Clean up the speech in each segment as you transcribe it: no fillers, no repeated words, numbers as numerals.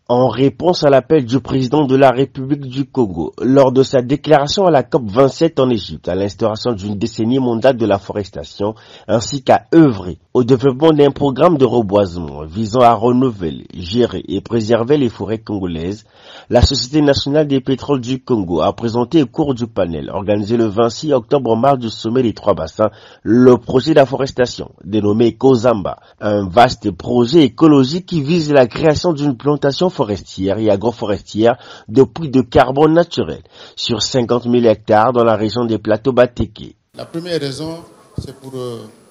En réponse à l'appel du président de la République du Congo, lors de sa déclaration à la COP27 en Égypte, à l'instauration d'une décennie mondiale de la forestation, ainsi qu'à œuvrer au développement d'un programme de reboisement visant à renouveler, gérer et préserver les forêts congolaises, la Société nationale des pétroles du Congo a présenté au cours du panel organisé le 26 octobre en marge du sommet des trois bassins, le projet d'afforestation, dénommé Kozamba, un vaste projet écologique qui vise la création d'une plantation forestière et agroforestière de puits de carbone naturel sur 50 000 hectares dans la région des plateaux Bateke. La première raison, c'est pour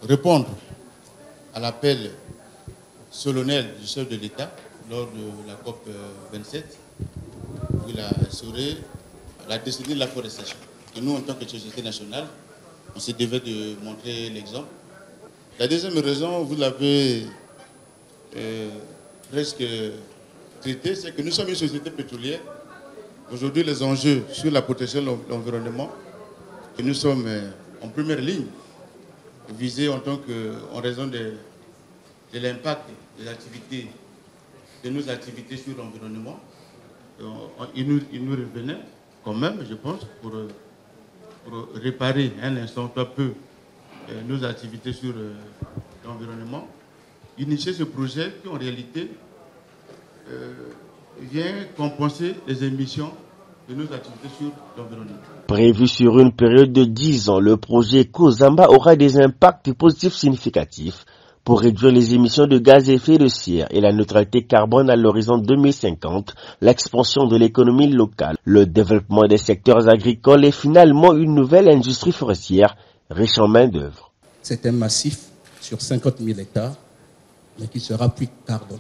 répondre à l'appel solennel du chef de l'État lors de la COP 27, où il a assuré la décennie de la forestation. Et nous, en tant que société nationale, on se devait de montrer l'exemple. La deuxième raison, vous l'avez presque traité, c'est que nous sommes une société pétrolière. Aujourd'hui, les enjeux sur la protection de l'environnement, que nous sommes en première ligne, visés en raison de l'impact des activités, de nos activités sur l'environnement. Il nous revenait quand même, je pense, pour réparer un instant un peu nos activités sur l'environnement, initier ce projet qui en réalité vient compenser les émissions de nos activités sur l'environnement. Prévu sur une période de 10 ans, le projet Kozamba aura des impacts positifs significatifs pour réduire les émissions de gaz à effet de serre et la neutralité carbone à l'horizon 2050, l'expansion de l'économie locale, le développement des secteurs agricoles et finalement une nouvelle industrie forestière riche en main-d'œuvre. C'est un massif sur 50 000 hectares, mais qui sera puits de carbone.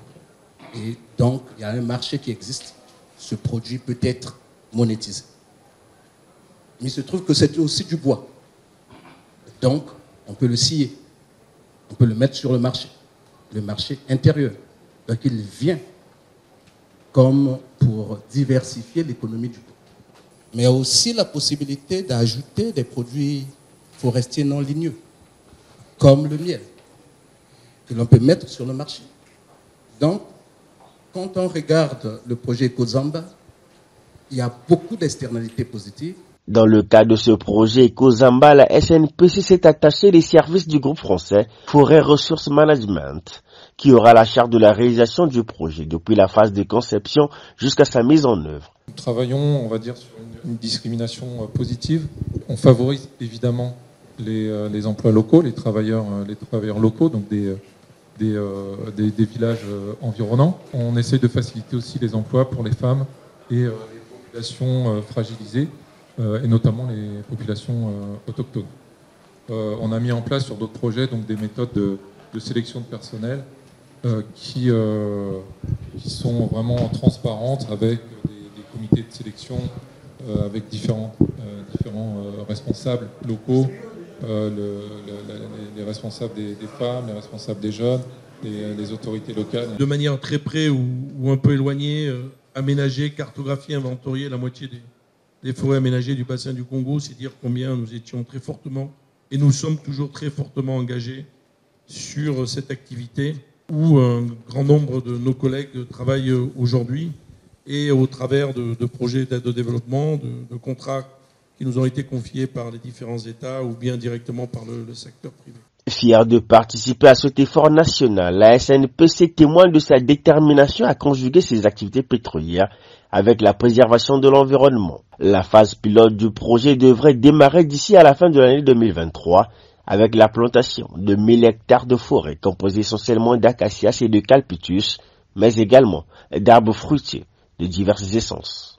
Et donc, il y a un marché qui existe. Ce produit peut être monétisé. Mais il se trouve que c'est aussi du bois. Donc, on peut le scier. On peut le mettre sur le marché intérieur. Donc, il vient comme pour diversifier l'économie du bois. Mais il y a aussi la possibilité d'ajouter des produits forestiers non ligneux, comme le miel, que l'on peut mettre sur le marché. Donc, quand on regarde le projet Kozamba, il y a beaucoup d'externalités positives. Dans le cadre de ce projet Kozamba, la SNPC s'est attachée les services du groupe français Forêt Ressources Management, qui aura la charge de la réalisation du projet depuis la phase de conception jusqu'à sa mise en œuvre. Nous travaillons, on va dire, sur une discrimination positive. On favorise évidemment les emplois locaux, les travailleurs locaux, donc des villages environnants. On essaie de faciliter aussi les emplois pour les femmes et les populations fragilisées, et notamment les populations autochtones. On a mis en place sur d'autres projets donc des méthodes de sélection de personnel qui sont vraiment transparentes avec des comités de sélection avec différents responsables locaux, les responsables des femmes, les responsables des jeunes, les autorités locales. De manière très près ou un peu éloignée, aménager, cartographier, inventorier la moitié des forêts aménagées du bassin du Congo, c'est dire combien nous étions très fortement, et nous sommes toujours très fortement engagés sur cette activité où un grand nombre de nos collègues travaillent aujourd'hui et au travers de projets d'aide au développement, de contrats qui nous ont été confiés par les différents États ou bien directement par le secteur privé. Fière de participer à cet effort national, la SNPC témoigne de sa détermination à conjuguer ses activités pétrolières avec la préservation de l'environnement. La phase pilote du projet devrait démarrer d'ici à la fin de l'année 2023 avec la plantation de 1000 hectares de forêt composée essentiellement d'acacias et de calpitus, mais également d'arbres fruitiers de diverses essences.